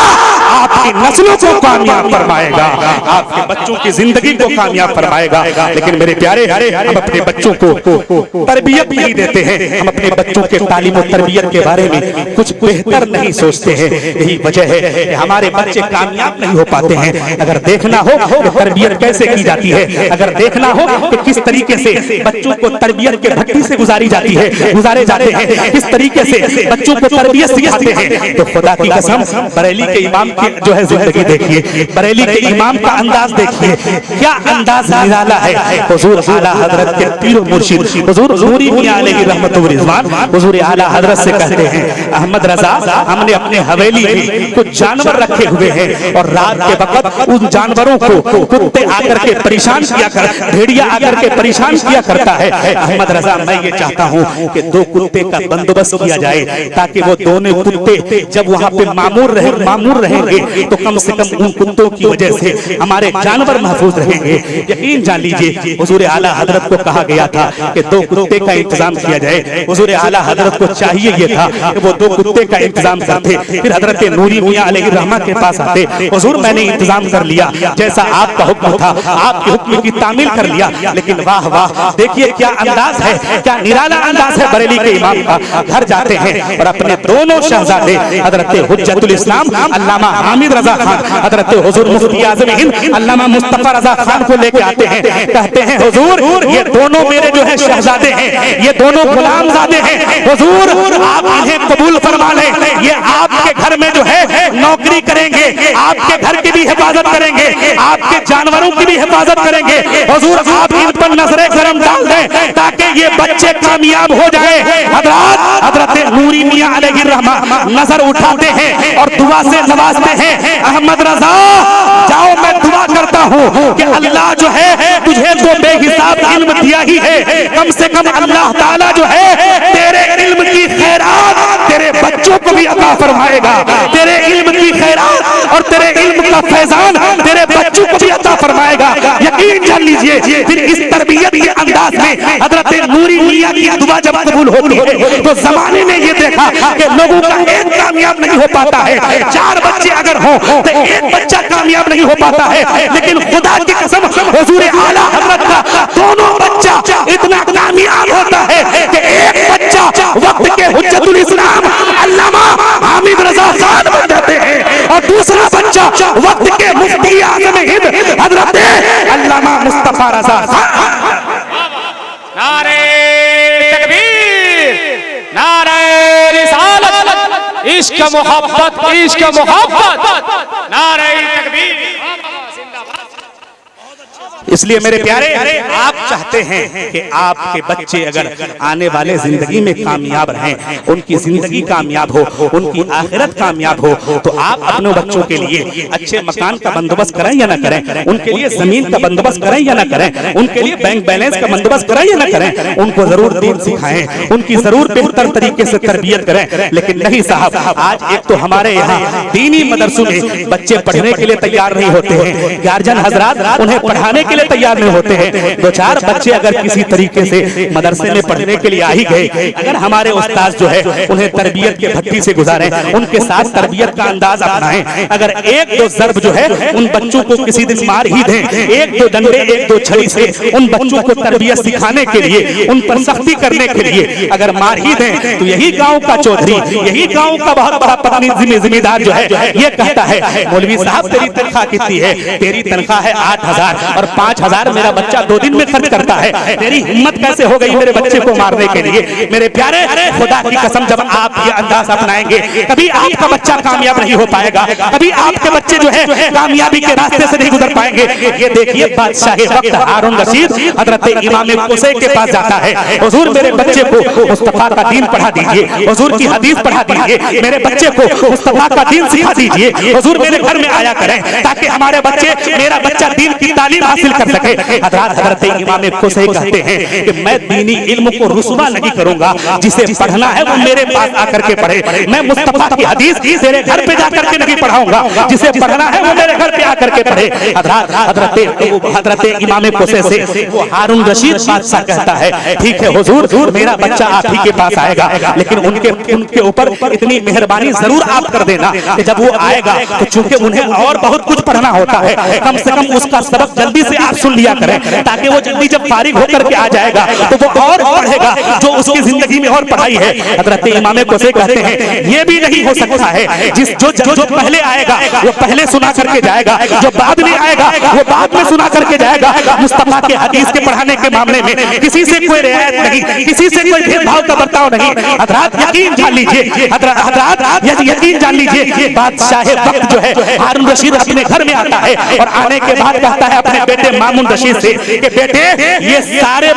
आपकी नस्लों को कामयाब फरमाएगा, आपके बच्चों की जिंदगी को कामयाब फरमाएगा। लेकिन मेरे प्यारे हम अपने बच्चों को तरबियत नहीं देते हैं, हम अपने बच्चों के तालीम और तरबियत के बारे में कुछ बेहतर नहीं सोचते हैं। यही वजह है कि हमारे बच्चे कामयाब नहीं हो पाते हैं। अगर देखना हो कि तरबियत कैसे की जाती है, अगर देखना हो कि किस तरीके से बच्चों को तरबियत के भट्टी से गुजारे जाते हैं, किस तरीके से बच्चों को तरबियत सिखाते हैं, तो खुदा की कसम, बरेली के इमाम की जो है जिंदगी देखिए, बरेली के इमाम का अंदाज देखिए, क्या अंदाज निराला है। हुजूर आला हजरत के पीर मुर्शिद हुजूर नूरी मियां अलैहि रहमतुर रिजवान हुजूर आला हजरत से कहते हैं, अहमद रजा, हमने अपने हवेली में कुछ जानवर रखे हुए हैं और रात के वक्त उन जानवरों को कुत्ते आकर के परेशान किया कर, भेड़िया आकर के परेशान किया करता है। अहमद रजा, मैं ये चाहता हूँ कि 2 कुत्ते का बंदोबस्त किया जाए ताकि वो दोनों कुत्ते जब वहाँ पे मामूर रहेंगे तो कम से कम उन कुत्तों की वजह से हमारे जानवर महफूज रहेंगे। यकीन जान लीजिए, हुजूर आला हजरत को कहा गया था कि 2 कुत्ते का इंतजाम किया जाए। हुजूर आला हजरत को चाहिए ये था कि वो 2 कुत्ते का इंतजाम करते, फिर हजरत नूरी मियां अलैहि रहमा के पास आते, हुजूर मैंने इंतजाम कर लिया, जैसा आपका हुक्म था आपके हुक्म की तामील कर लिया। लेकिन वाह वाह, देखिए क्या अंदाज है, क्या निराला अंदाज है बरेली के इमाम का। घर जाते हैं और अपने दोनों शहजादे हजरत हुज्जतुल इस्लाम अल्लामा हामिद रजा खान, हजरत हुजूर मुफ्ती आज़म हिंद अल्लामा मुस्तफा रजा खान को लेके आते हैं। कहते हैं हुजूर ये दोनों मेरे जो है शहजादे हैं, ये दोनों गुलामजादे हैं, हुजूर आप इन्हें कबूल फरमा लें, ये आपके घर में जो है नौकरी करेंगे, आपके घर की भी हिफाजत करेंगे, आपके जानवरों की भी हिफाजत करेंगे। हुजूर आप इन पर नजरे करम डाल दें ताकि ये बच्चे कामयाब हो जाए। हजरत नूरी मियां अलैहि रहमा नजर उठाते हैं और दुआ से नवाजते हैं, अहमद रजा जाओ, मैं दुआ करता हूँ कि अल्लाह जो है तुझे तो बेहिसाब इल्म दिया ही है, कम से कम अल्लाह ताला जो है तेरे इल्म की खैरात तेरे बच्चों को भी अता फरमाएगा, तेरे इल्म की खैरात और तेरे इल्म का फैजान तेरे बच्चों को भी अता फरमाएगा। यकीन जान लीजिए, फिर इस तरबियत के अंदाज में हजरत नूरी मियां की दुआ जब कबूल होती है तो जमाने ने ये देखा कि लोगों का एक कामयाब नहीं हो पाता है, 4 बच्चे अगर हो तो एक बच्चा कामयाब नहीं हो पाता है, लेकिन खुदा की कसम हुजूर आला हजरत का दोनों बच्चा इतना कामयाब होता है कि एक बच्चा वक्त के हुज्जतुल इस्लाम अल्लामा हामिद रजा खान बन जाते हैं और दूसरा बच्चा वक्त के मुफ्ती आज़म हिंद हजरत अल्लामा मुस्तफा रजा खान। नारे तकबीर, नारे रिसालत, इश्क मोहब्बत, इश्क मोहब्बत, नारे तकबीर। इसलिए मेरे प्यारे, आप चाहते हैं कि आपके बच्चे अगर आने वाले जिंदगी में कामयाब रहें, उनकी जिंदगी कामयाब हो, उनकी आखिरत कामयाब हो, तो आप अपने बच्चों के लिए अच्छे मकान का बंदोबस्त करें या ना करें, उनके लिए जमीन का बंदोबस्त करें या ना करें, उनके लिए बैंक बैलेंस का बंदोबस्त करें या ना करें, उनको जरूर दीन सिखाएं, उनकी जरूर बेहतर तरीके से तरबियत करें। लेकिन नहीं साहब, आज एक तो हमारे यहाँ दीनी मदरसों में बच्चे पढ़ने के लिए तैयार नहीं होते हैं, गार्जियन हजरात उन्हें पढ़ाने के लिए तैयार नहीं होते हैं। 2-4 बच्चे अगर किसी तरीके से मदरसे में पढ़ने के लिए आ ही गए, अगर हमारे उस्ताद जो है उन्हें तरबियत के भट्टी से गुजारें, उनके साथ तरबियत का अंदाज अपनाएं, अगर 1-2 ज़र्ब जो है उन बच्चों को किसी दिन मार ही दें, 1-2 डंडे 1-2 छड़ी से उन बच्चों को तरबियत सिखाने के लिए, उन पर सख्ती करने के लिए अगर मार ही दें, तो यही गांव का चौधरी, यही गांव का बहुत बड़ा पत्नी जिम्मेदार जो है ये कहता है, मौलवी साहब तेरी तनख्वाह कितनी है? तेरी तनख्वाह है 8,000 और 5,000 मेरा बच्चा 2 दिन में खर्च करता है, तेरी हिम्मत कैसे हो गई मेरे बच्चे को मारने के लिए? मेरे प्यारे, खुदा की कसम जब आप ये अंदाज अपनाएंगे कभी आपका बच्चा कामयाब नहीं हो पाएगा, कभी आपके बच्चे जो है कामयाबी के रास्ते से नहीं गुजर पाएंगे। ये देखिए बादशाह वक्त हारून रशीद हजरत इमाम हुसैन के पास जाता है, हुजूर मेरे बच्चे को मुस्तफा का दीन पढ़ा दीजिए, हुजूर की हदीस पढ़ा दीजिए, मेरे बच्चे को मुस्तफा का दीन सिखा दीजिए, हुजूर मेरे घर में आया करें ताकि हमारे बच्चे, मेरा बच्चा दीन की तालीम हासिल कर सके। हजरत इमाम हुसैन कहते हैं कि मैं दीनी इल्म को रुसवा नहीं करूंगा, जिसे पढ़ना है वो मेरे पास आकर के पढ़े, मैं मुस्तफा की हदीस तेरे घर पे जाकर के नहीं पढ़ाऊंगा, जिसे पढ़ना है वो मेरे घर पे आकर के पढ़े। हजरत इमाम हुसैन से वो हारून रशीद बादशाह कहता है, ठीक है हुजूर मेरा बच्चा आप ही के पास आएगा, लेकिन उनके ऊपर इतनी मेहरबानी जरूर आप कर देना कि जब वो आएगा तो चूंकि उन्हें और बहुत कुछ पढ़ना होता है, कम से कम उसका सबक जल्दी से आप सुन लिया करें ताकि वो भी जब फारिग होकर के आ जाएगा तो वो और पढ़ेगा जो उसकी जिंदगी में और पढ़ाई है। हजरत इमाम कोसे कहते हैं ये भी नहीं हो सकता है जिस जो पहले आएगा वो पहले सुना करके जाएगा, जो बाद में आएगा वो बाद में सुना करके जाएगा। मुस्तफा के हदीस के पढ़ाने के मामले में किसी से कोई रियायत नहीं, किसी से कोई भेदभाव का बर्ताव नहीं। हजरात यकीन जान लीजिए, हजरात यकीन जान लीजिए, बादशाह वक्त जो है हारून रशीद अपने घर में आता है और आने के बाद कहता है अपने बेटे मामून रशीद से कि बेटे ये सारे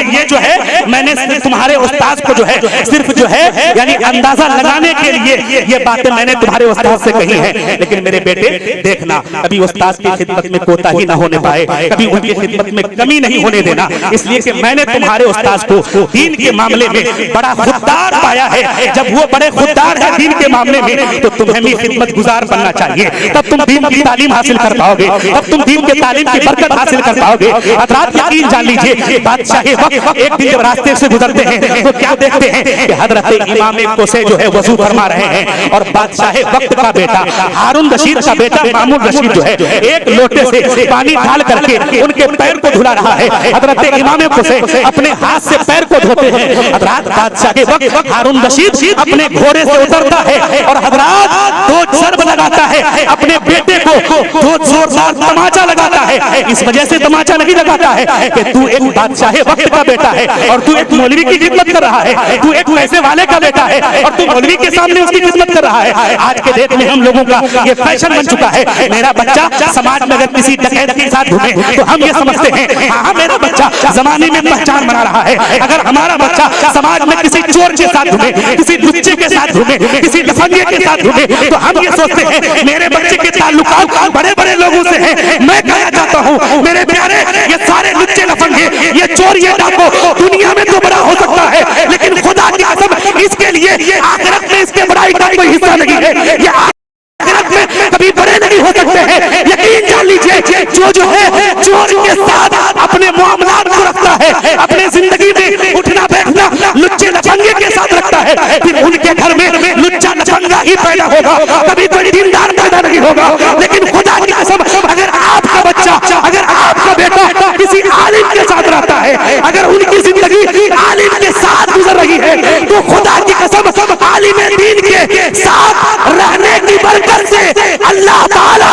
ये जो है मैंने तुम्हारे उस्ताद को जो है सिर्फ जो है यानी अंदाजा लगाने के लिए ये बातें मैंने तुम्हारे उस्ताद से कही है, लेकिन मेरे बेटे देखना कभी उस्ताद की खिदमत में कोताही ना होने पाए, कभी उनकी खिदमत में कमी नहीं होने देना, इसलिए कि मैंने तुम्हारे उस्ताद को दीन के मामले में बड़ा खुददार पाया है। जब वो बड़े खुददार है दीन के मामले में तो तुम्हें भी खिदमत गुजार बनना चाहिए, तब तुम दीन की तालीम हासिल कर पाओगे, तब तुम दीन के तालीम की बरकत हासिल कर पाओगे। हजरात यकीन जान लीजिए, बादशाह वक्त एक दिन जब रास्ते से गुजरते हैं तो क्या देखते हैं कि हजरत इमाम कोसे जो है वजू फरमा रहे हैं और बादशाह वक्त का बेटा हारून रशीद का बेटा मामून रशीद जो है एक लोटे से पानी ढाल करके उनके पैर को धुला रहा है। हजरत इमाम कोसे अपने हाथ से पैर को धोते हैं। हजरात बादशाह के वक्त हारून रशीद अपने घोड़े से उतरता है और हजरात दो जर्ब लगाता है अपने बेटे को, दो जोरदार तमाचा लगाता है। इस वजह से तमाचा नहीं लगाता है कि तू एक बादशाह वक्त का बेटा है और तू एक मौलवी की खिदमत कर रहा है, तू एक पैसे वाले का बेटा है और तू मौलवी के सामने उसकी खिदमत कर रहा है। आज के डेट में हम लोगों का ये फैशन बन चुका है, मेरा बच्चा समाज में अगर किसी डकैत के साथ घूमे तो हम ये समझते हैं हाँ मेरा बच्चा जमाने में पहचान बना रहा है। अगर हमारा बच्चा समाज में किसी चोर के साथ घूमे, किसी लुच्चे के साथ घूमे, किसी लफंगे के साथ घूमे तो हम ये सोचते हैं मेरे बच्चे के ताल्लुकात बड़े बड़े लोगों से हैं। मैं कहना चाहता हूँ मेरे प्यारे ये सारे लुच्चे लफंगे ये चोर ये डाको दुनिया में तो बड़ा हो सकता है, लेकिन खुदा की कसम इसके लिए आखिरत में इसके बड़ाई का कोई हिस्सा नहीं है, ये आखिरत में कभी बड़े नहीं हो सकते हैं। यकीन जान लीजिए जो है चोर के साथ अपने मामलात को रखता है, अपने जिंदगी में उठना बैठना लुच्चे लफंगे के साथ रखता है, फिर उनके घर में लुच्चा लफंगा ही पैदा होगा, कभी कोई दीनदार पैदा नहीं होगा। लेकिन खुदा की कसम अगर आपका बच्चा अगर आपका बेटा किसी आलिम के साथ रहता है, अगर उनकी जिंदगी आलिम के साथ गुजर रही है तो खुदा की कसम आलिम दीन के साथ रहने की बरकत से अल्लाह ताला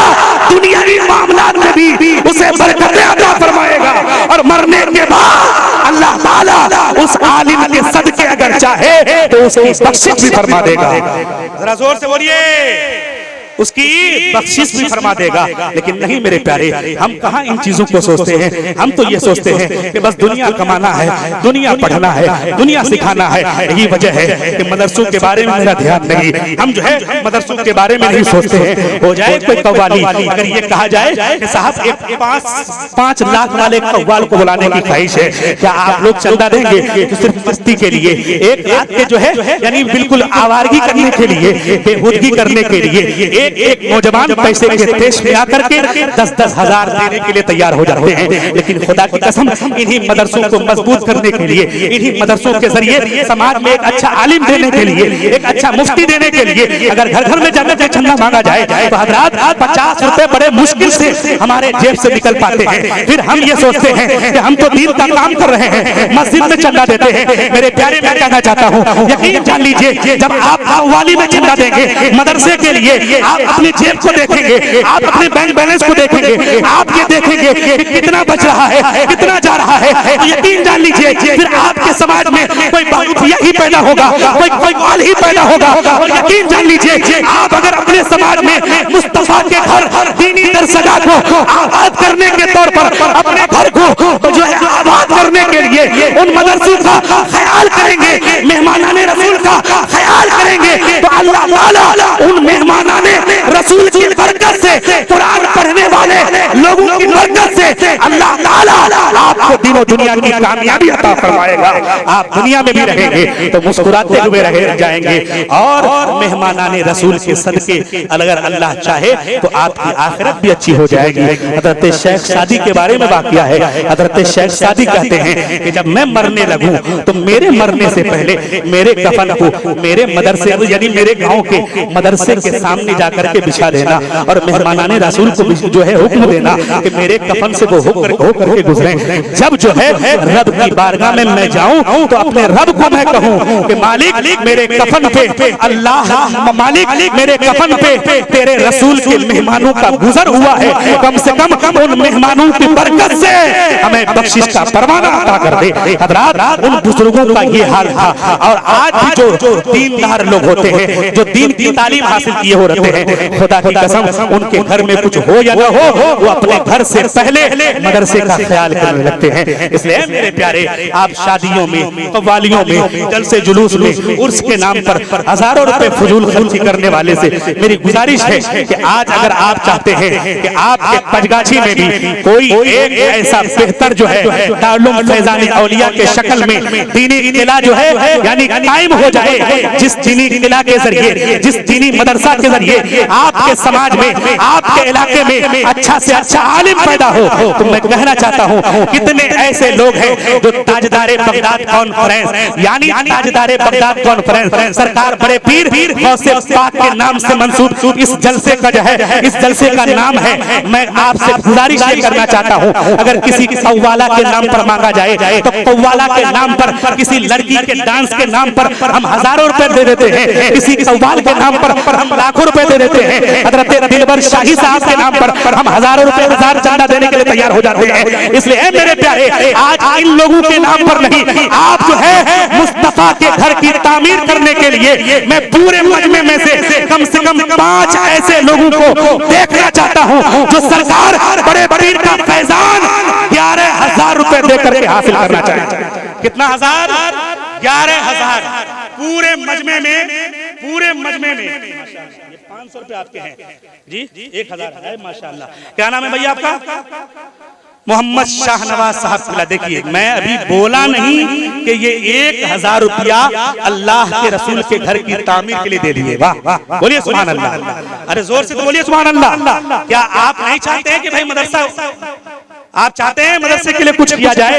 दुनियावी मामलात में भी उसे बरकतें अता फरमाएगा और मरने के बाद अल्लाह ताला उस आलिम के सदके अगर चाहे तो उसकी बख्शिश भी फरमा देगा। जरा जोर से बोलिए, उसकी बख्शिश भी फरमा देगा। लेकिन नहीं मेरे प्यारे, हम कहाँ इन चीजों को सोचते हैं। हम तो ये सोचते हैं कि बस दुनिया कमाना है, दुनिया पढ़ना है, दुनिया सिखाना है। यही वजह है कि मदरसों के बारे में मेरा ध्यान नहीं, हम जो है मदरसों के बारे में नहीं सोचते हैं। हो जाए कोई कव्वाली, अगर ये कहा जाए कि साहब एक 5 लाख वाले कव्वाल को बुलाने की ख्वाहिश है, क्या आप लोग चंदा देंगे? तो सिर्फ मस्ती के लिए, एक रात के जो है यानी बिल्कुल आवारगी करने के लिए, बेहुदगी करने के लिए एक नौजवान पैसे के देश में आकर के 10-10 हजार देने के लिए तैयार हो जाते हैं। लेकिन खुदा की कसम इन्हीं मदरसों को मजबूत करने के लिए, इन्हीं मदरसों के जरिए समाज में एक अच्छा आलिम देने के लिए, एक अच्छा मुफ्ती देने के लिए अगर घर घर में जाकर के चंदा मांगा जाए तो हजरात 50 रुपए बड़े मुश्किल से हमारे जेब से निकल पाते हैं। फिर हम ये सोचते हैं कि हम तो दीन का काम कर रहे हैं, मस्जिद में चंदा देते हैं। मेरे प्यारे मैं कहना चाहता हूँ यकीन जान लीजिए, जब आप कव्वाली में चंदा देंगे मदरसे के लिए, आप अपनी जेब को देखेंगे, आप अपने बैंक बैलेंस को देखेंगे, आप ये देखेंगे कि कितना बच रहा है, कितना जा रहा है, तो यकीन जान लीजिए फिर आपके समाज में कोई बाहुफिया ही पैदा होगा, कोई वाल ही पैदा होगा। और यकीन जान लीजिए आप अगर अपने समाज में मुस्तफा के घर दीनी दरसगाह को आबाद करने के तौर पर अपने घर को जो है आबाद करने के लिए उन मदरसों का ख्याल करेंगे, मेहमानाने रसूल का ख्याल करेंगे तो अल्लाह ताला उन मेहमानाने रसूल की बरकत से, कुरान पढ़ने वाले लोगों की बरकत से अल्लाह ताला आपको दिनों दुनिया की कामयाबी अता फरमाएगा। आप दुनिया में भी रहेंगे तो मुस्कुराते हुए रह जाएंगे और मेहमानाने रसूल के सदके अगर अल्लाह चाहे तो आपकी आखिरत भी अच्छी हो जाएगी। हजरत शेख सादी के बारे में वाकया है। हजरत शेख सादी कहते हैं हैं कि जब मैं मरने लगूं तो मेरे मरने से पहले मेरे कफन को मेरे मदरसे यानी मेरे गांव के मदरसे के सामने जाकर के बिछा देना और मेहमानाने रसूल को जो है हुक्म देना कि मेरे कफन से वो होकर के गुजरे। जब जो है रब की बारगाह में मैं जाऊं तो अपने रब को मैं कहूं कि मालिक मेरे कफन पे अल्लाह मालिक मेरे कफन पे तेरे रसूल के मेहमानों का गुजर हुआ है, कम से कम उन मेहमानों की बरकत से हमें बख्शिश का परवाना अता कर दे। हज़रात उन बुजुर्गों का ये हाल था। और आज भी जो दीनदार लोग होते हैं, जो दीन की तालीम हासिल किए हो रहते हैं, खुदा की कसम उनके घर में कुछ हो या न हो वो अपने घर से पहले मदरसे का ख्याल करने लगते हैं। इसलिए मेरे प्यारे आप शादियों में, कव्वालियों में, जलसे जुलूस में, उर्स के नाम पर हजारों रुपए फजूल खर्ची करने वाले से मेरी गुजारिश है कि आज अगर आप चाहते हैं कि आपके पंजगाछी में भी कोई एक ऐसा बेहतर जो है दारुल फैजान औलिया के शक्ल में दीनी किला जो है यानी कायम हो जाए, जिस दीनी किला के जरिए, जिस दीनी मदरसा के जरिए आपके समाज में, आपके इलाके में अच्छा से अच्छा आलिम पैदा हो, तो मैं कहना चाहता हूँ कितने ऐसे लोग हैं जो ताजदारे बगदाद कॉन्फ्रेंस यानी ताजदारे बगदाद कॉन्फ्रेंस सरकार बड़े पीर गौसे पाक के नाम से मंसूब इस जलसे का जो है, इस जलसे का नाम है। मैं आपसे गुजारिश ये करना चाहता हूँ अगर किसी कव्वाला के नाम पर मांगा जाए तो कव्वाला के नाम पर, किसी लड़की के डांस के नाम पर हम हजारों रुपए दे देते हैं, किसी कव्वाल के नाम पर हम लाखों रुपए दे देते हैं, हजरत दिलबर शाही साहब के नाम पर हम हजारों रुपए हजार चंदा देने के लिए तैयार हो जाते हैं। इसलिए मेरे प्यारे आज इन लोगों के नाम पर नहीं, आप जो है मुस्तफा के घर की तामीर करने के लिए मैं पूरे मजमे में से कम 5 ऐसे लोगों को देखना चाहता हूं जो सरकार बड़े पीर का फैजान 11,000 रुपए देकर के हासिल करना चाहे। कितना हजार? 11,000 पूरे मजमे में। ये 500 रुपए आपके हैं जी, 1,000 है माशाल्लाह। क्या नाम है भैया आपका? मोहम्मद शाहनवाज साहब। देखिए मैं अभी बोला नहीं कि ये 1,000 रुपया अल्लाह के रसूल के घर की तामीर के लिए दे दिए। वाह, बोलिए सुभान अल्लाह। अरे जोर से तो बोलिए सुभान अल्लाह। क्या आप नहीं चाहते हैं कि भाई मदरसा, आप चाहते हैं मदरसे के लिए कुछ किया जाए?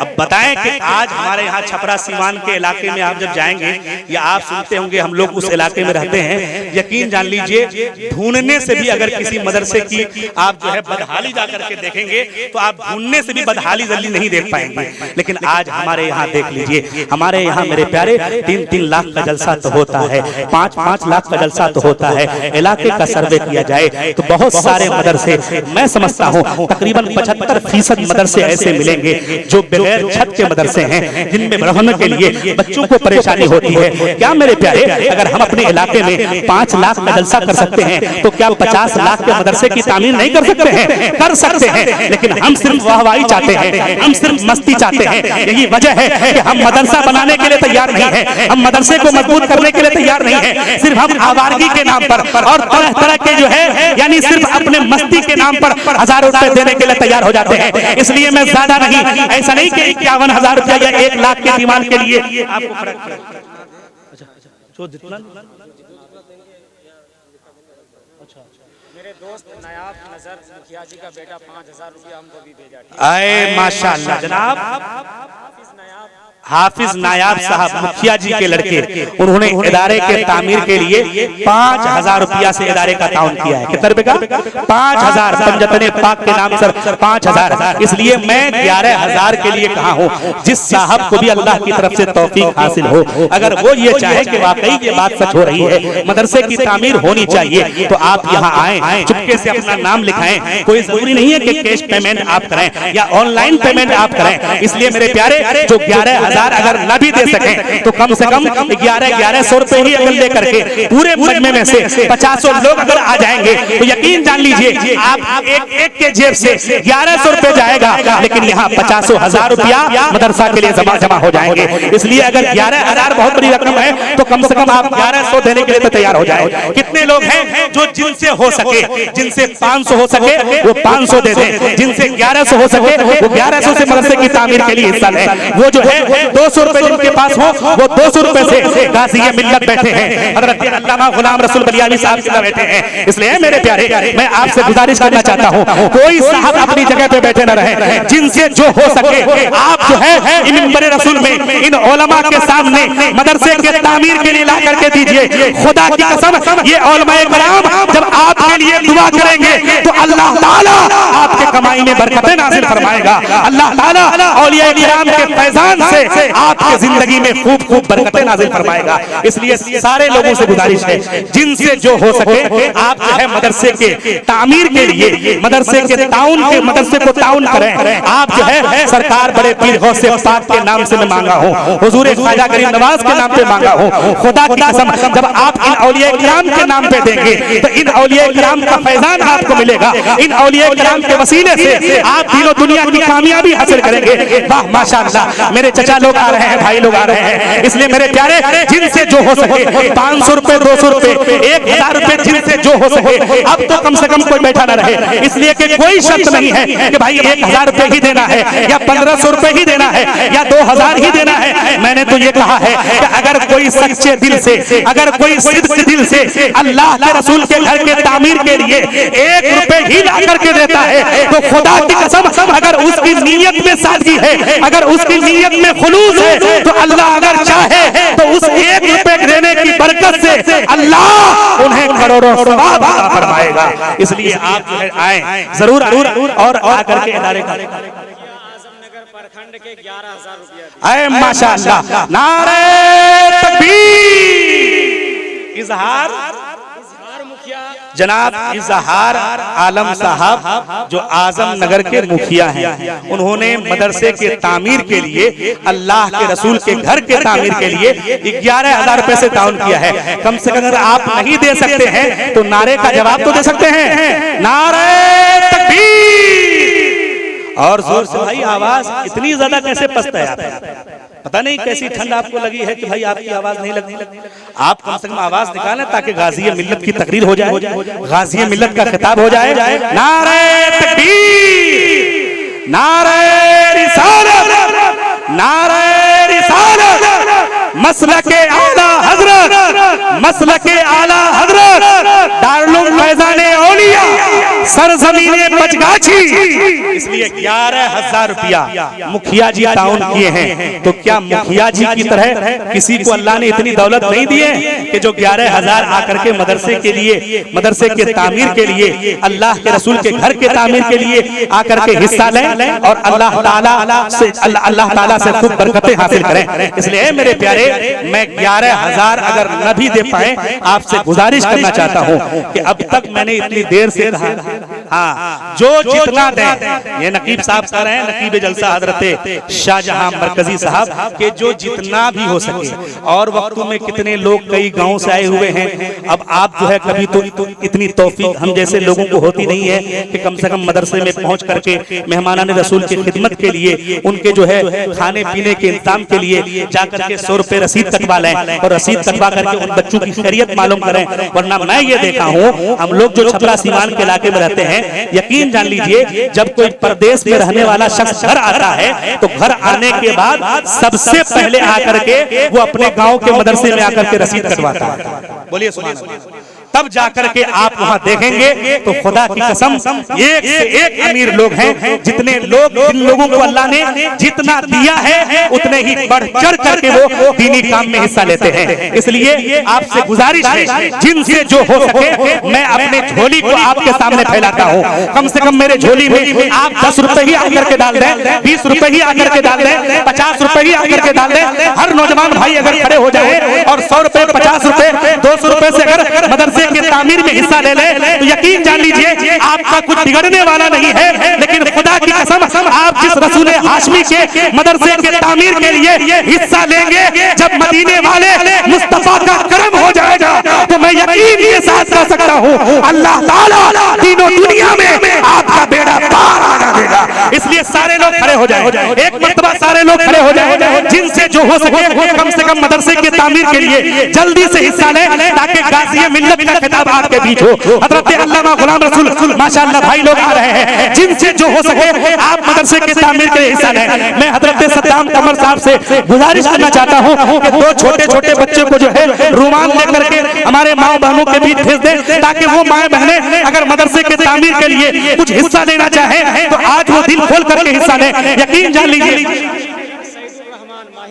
अब बताएं कि आज हमारे यहाँ छपरा सीवान के इलाके में आप जब जाएंगे या आप सुनते होंगे हम लोग उस इलाके में रहते हैं, यकीन जान लीजिए ढूंढने से भी अगर किसी मदरसे की आप जो है बदहाली जाकर के देखेंगे तो आप ढूंढने से भी बदहाली जल्दी नहीं देख पाएंगे। लेकिन आज हमारे यहाँ देख लीजिए, हमारे यहाँ मेरे प्यारे 3-3 लाख का जलसा तो होता है, 5-5 लाख का जलसा तो होता है। इलाके का सर्वे किया जाए तो बहुत सारे मदरसे, मैं समझता हूँ तकरीबन 75% मदरसे ऐसे मिलेंगे जो बगैर छत के मदरसे हैं, जिनमें रहने के लिए बच्चों को परेशानी होती है। क्या मेरे प्यारे अगर हम अपने इलाके में 5 लाख का जलसा कर सकते हैं तो क्या 50 लाख के मदरसे की तामीर नहीं कर सकते हैं? कर सकते हैं। लेकिन हम सिर्फ वाहवाही चाहते हैं, हम सिर्फ मस्ती चाहते हैं। यही वजह है कि हम मदरसा बनाने के लिए तैयार नहीं है, हम मदरसे को मजबूत करने के लिए तैयार नहीं है। सिर्फ हम आवारगी के नाम पर और तरह तरह के जो है यानी सिर्फ अपने मस्ती के नाम पर हजारों रुपए देने के लिए तैयार हो जाते हैं। इसलिए मैं ज्यादा नहीं, ऐसा नहीं कि 51,000 रुपया या 1 लाख के दीवान के लिए आपको फर्क मेरे दोस्त नायाब नजर मुखिया जी का बेटा 5,000 रुपया हमको भी भेजा। आए माशाअल्लाह जनाब, हाफिज नायाब साहब मुखिया जी के लड़के, उन्होंने इदारे के तामीर के लिए 5,000 रुपया से इदारे का ताउन किया है। कितने रुपए का? 5,000। पंजतने पाक के नाम सर 5,000। इसलिए मैं 11,000 के लिए कहा हूँ। जिस साहब को भी अल्लाह की तरफ से तौफीक हासिल हो, अगर वो ये चाहे कि वाकई ये बात सच हो रही है, मदरसे की तामीर होनी चाहिए, तो आप यहाँ आए, चुपके से अपना नाम लिखाएं। कोई जरूरी नहीं है कि कैश पेमेंट आप करें या ऑनलाइन पेमेंट आप करें। इसलिए मेरे प्यारे जो 11,000 अगर न भी दे सकें तो कम से कम 1100 रुपए ही अगर लेकर के पूरे मजमे में से 50 लोग अगर आ जाएंगे तो यकीन जान लीजिए आप एक के जेब से 1100 रुपए जाएगा, लेकिन यहाँ 50,000 रुपया मदरसा के लिए जमा हो जाएंगे। इसलिए अगर 11,000 बहुत बड़ी रकम है तो कम से कम आप 1100 देने के लिए तो तैयार हो जाए। कितने लोग हैं जो जिनसे हो सके, जिनसे 500 हो सके वो 500 दे दें, जिनसे 1100 हो सके वो 1100 से मदरसे की तामीर के लिए हिस्सा लें। वो जो है 200 रुपए जिनके पास हो वो 200 रुपए से गाज़ी मिल्लत बैठे हैं, हज़रत अल्लामा गुलाम रसूल बलियावी साहब जिंदा बैठे हैं। इसलिए मेरे प्यारे मैं आपसे गुजारिश करना चाहता हूँ, कोई साहब अपनी जगह पे बैठे न रहे, जिनसे जो हो सके आप जो है मिंबर रसूल में इन उलमा के सामने मदरसे के तामीर के लिए ला करके दीजिए। खुदा की कसम ये उलमाए कराम जब आपके लिए दुआ करेंगे तो अल्लाह ताला आपके कमाई में बरकतें नाज़िल फरमाएगा। अल्लाह ताला औलिया किराम के फैजान से आपके जिंदगी में खूब खूब बरकतें नाज़िल फरमाएगा। इसलिए सारे लोगों से गुजारिश है, जिनसे जो हो सके आप जो है मदरसे के तामीर के लिए मदरसे को ताउन करें। आप जो है सरकार बड़े पीर गौसे पाक के नाम से मैं मांगा हूँ, हुजूर ख्वाजा गरीब नवाज के नाम पे मांगा हूँ। खुदा की कसम जब आप इन औलिया किराम के नाम पे देंगे तो इन औलिया किराम का फैजान आपको मिलेगा। इन औलिया किराम के वसीले से आप तीनों दुनिया की कामयाबी हासिल करेंगे। वाह माशाअल्लाह, मेरे चचा लोग आ रहे हैं, भाई लोग आ रहे हैं। इसलिए मेरे प्यारे जिनसे जो हो सके 500 रुपए 200 रुपए 1000 रुपए जिनसे जो हो सके, अब तो कम से कम कोई बैठा ना रहे। इसलिए कि कोई शर्त नहीं है कि भाई 1000 रुपए ही देना है या 1500 रुपए ही देना है या 2000 ही देना है। मैंने तो ये कहा है कि अगर कोई सच्चे दिल से, अगर कोई सिद्ध दिल से अल्लाह के रसूल के घर के तामीर के लिए 1 रुपए ही ला करके देता है तो खुदा की कसम अगर उसकी नीयत में सादगी है, अगर उसकी नीयत में खुलूस है तो अल्लाह अगर चाहे तो उस 1 रुपए देने की बरकत से अल्लाह उन्हें करोड़ों सवाब अता फरमाएगा। इसलिए आप जो है आए जरूर और आकर के इदारे का प्रखंड के 11,000 रुपया आए माशाअल्लाह। नारे तकबीर। इजहार मुखिया जनाब इजहार आलम साहब जो आजम नगर के मुखिया हैं, उन्होंने मदरसे के तामीर के लिए अल्लाह के रसूल के घर के तामीर के लिए 11,000 रुपए से ताउन किया है। कम से कम अगर आप नहीं दे सकते हैं तो नारे का जवाब तो दे सकते हैं, नारे तकबीर। और जोर से भाई आवाज इतनी ज्यादा कैसे पस्त है आप, पता नहीं कैसी ठंड आपको लगी है कि भाई आपकी आवाज नहीं लगती। आप कम से कम आवाज निकालें ताकि गाज़ी मिल्लत की तकरीर हो जाए, गाज़ी मिल्लत का खिताब हो जाए। नारे तकबीर, नारे रिसालत, नारे रिसालत, मसलके आला हजरत, मसलके आला हजरत, दारुल फैजाने औलिया, सरजमीने बजगाछी। इसलिए 11,000 रुपया मुखिया जी ताउन किए हैं। तो क्या मुखिया जी की तरह किसी को अल्लाह ने इतनी दौलत नहीं दी है कि जो 11,000 आकर के मदरसे के लिए, मदरसे के तामीर के लिए, अल्लाह के रसूल के घर के तामीर के लिए आकर के हिस्सा लें और अल्लाह ताला से खूब बरकतें हासिल करें। इसलिए मेरे प्यारे मैं 11,000 अगर न भी दे पाए, आपसे गुजारिश करना चाहता हूँ कि अब तक मैंने इतनी देर से कहा, हाँ जो जितना दे, ये नकीब साहब कह रहे हैं, नकीब जलसा हजरत शाहजहां मरकजी साहब के जो जितना भी हो सके। और वक्तों में कितने लोग कई गांव से आए हुए हैं। अब आप जो है कभी तो इतनी तौफीक हम जैसे लोगों को होती नहीं है कि कम से कम मदरसे में पहुंच करके मेहमानान रसूल की खिदमत के लिए, उनके जो है खाने पीने के इंतजाम के लिए जाकर के 100 रुपए रसीद कटवा लें और रसीद कटवा करके उन बच्चों की खैरियत मालूम करें। वरना मैं ये देखा हूँ, हम लोग जो छपरा सीमान के इलाके में रहते हैं, यकीन जान लीजिए जब कोई परदेश में रहने वाला शख्स घर आता है तो घर आने के बाद सबसे पहले आकर के वो अपने गांव के मदरसे में आकर के रसीद कटवाता है। बोलिए सुभान अल्लाह। तब जाकर के आप वहां देखेंगे तो खुदा की कसम एक से एक अमीर लोग हैं। जितने लोग, जिन लोगों को अल्लाह ने जितना दिया है उतने ही बढ़ चढ़ करके वो दीनी काम में हिस्सा लेते हैं। इसलिए आपसे गुजारिश है, जिनसे जो हो सके मैं अपने झोली को आपके सामने फैलाता हूँ। कम से कम मेरे झोली में आप 10 रुपए ही आकर के डाल दें, 20 रुपए ही आकर के डाल दें, 50 रुपए ही आकर के डाल दें। हर नौजवान भाई अगर खड़े हो जाए और 100 रुपए, 50 रुपए, 200 रुपए से अगर मदरसे के तामीर में हिस्सा ले ले तो यकीन जान लीजिए आपका कुछ बिगड़ने वाला नहीं है। लेकिन खुदा की कसम आप जिस रसूल हाशमी के मदरसे के तामीर के लिए हिस्सा लेंगे, जब मदीने वाले मुस्तफा का करम हो जाएगा तो मैं यकीन के साथ कह सकता हूँ अल्लाह ताला तीनों दुनिया में आपका बेड़ा पार लगा देगा। इसलिए सारे लोग खड़े हो जाए, एक मर्तबा सारे लोग खड़े हो जाए, जिनसे जो हो सके कम से कम मदरसे की तामीर के लिए जल्दी से हिस्सा लें, ताकि गाज़ी मिल्लत का खिताब आपके बीच हो। हज़रत अल्लामा गुलाम रसूल माशाअल्लाह भाई लोग आ रहे हैं, जिनसे जो हो सके आप मदरसे की तामीर के लिए हिस्सा लें। मैं हज़रत सद्दाम कमर साहब से गुजारिश करना चाहता हूं कि दो छोटे छोटे बच्चे को जो है रुमाल लेकर के हमारे माँ बहनों के बीच भेज दें, ताकि वो माए बहनें अगर मदरसे के तामीर के लिए कुछ हिस्सा लेना चाहे तो आज वो दिल खोल करके हिस्सा लें। यकीन जान लीजिए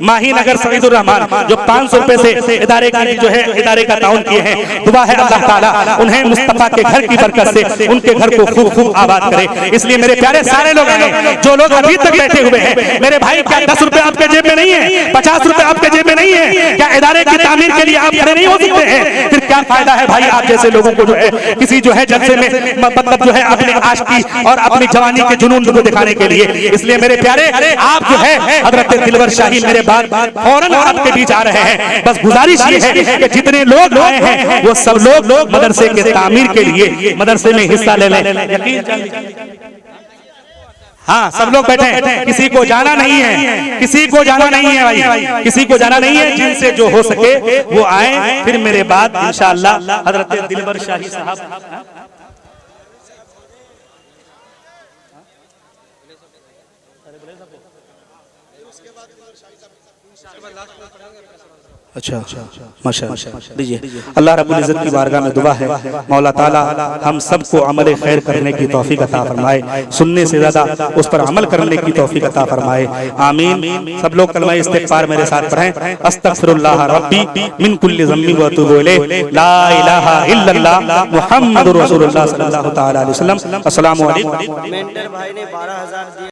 माही नगर सईदुर रहमान जो 500 रुपए से इदारे की जो है इदारे का ताउन किए हैं, दुआ है अल्लाह ताला उन्हें मुस्तफा के घर की बरकत से उनके घर को खूब खूब आबाद करे। इसलिए मेरे प्यारे सारे लोग हैं जो लोग अभी तक बैठे हुए हैं, मेरे भाई क्या 10 रुपए आपके जेब में नहीं है, 50 रुपए आपके जेब में नहीं है, क्या इदारे की तामीर के लिए आप खड़े नहीं हो सकते हैं? फिर क्या फायदा है भाई आप जैसे लोगों को जो है किसी जो है जलसे में मतलब जो है अपने आशिकी और अपनी जवानी के जुनून को दिखाने के लिए। इसलिए मेरे प्यारे आप जो है हजरत दिलवर शाही मेरे बाद फौरन आपके बीच आ रहे हैं। बस गुजारिश ये है कि जितने लोग आए हैं वो सब लोग मदरसे के तामीर के लिए मदरसे में हिस्सा ले लें। हाँ सब लोग बैठे हैं, किसी को जाना नहीं है, किसी को जाना नहीं है भाई, किसी को जाना नहीं है। जिनसे जो हो सके वो आए, फिर मेरे बाद इंशाअल्लाह हजरत दिलवर शाही साहब अच्छा माशाअल्लाह लीजिए। अल्लाह रब्बुल इज्जत की बारगाह में दुआ है मौला ताला हम सबको अमल खैर करने की तौफीक अता फरमाए, सुनने से ज्यादा उस पर अमल करने की तौफीक अता फरमाए, आमीन। सब लोग कलमा इस्तिग़फ़ार मेरे साथ पढ़ें। अस्तग़फ़िरुल्लाह रब्बी मिन कुल्लि ज़म्बि व अतूबु इलैहि, ला इलाहा इल्लल्लाह मुहम्मदुर रसूलुल्लाह सल्लल्लाहु तआला अलैहि वसल्लम। अस्सलामु अलैकुम। मेंटर भाई ने 12,000 दिए।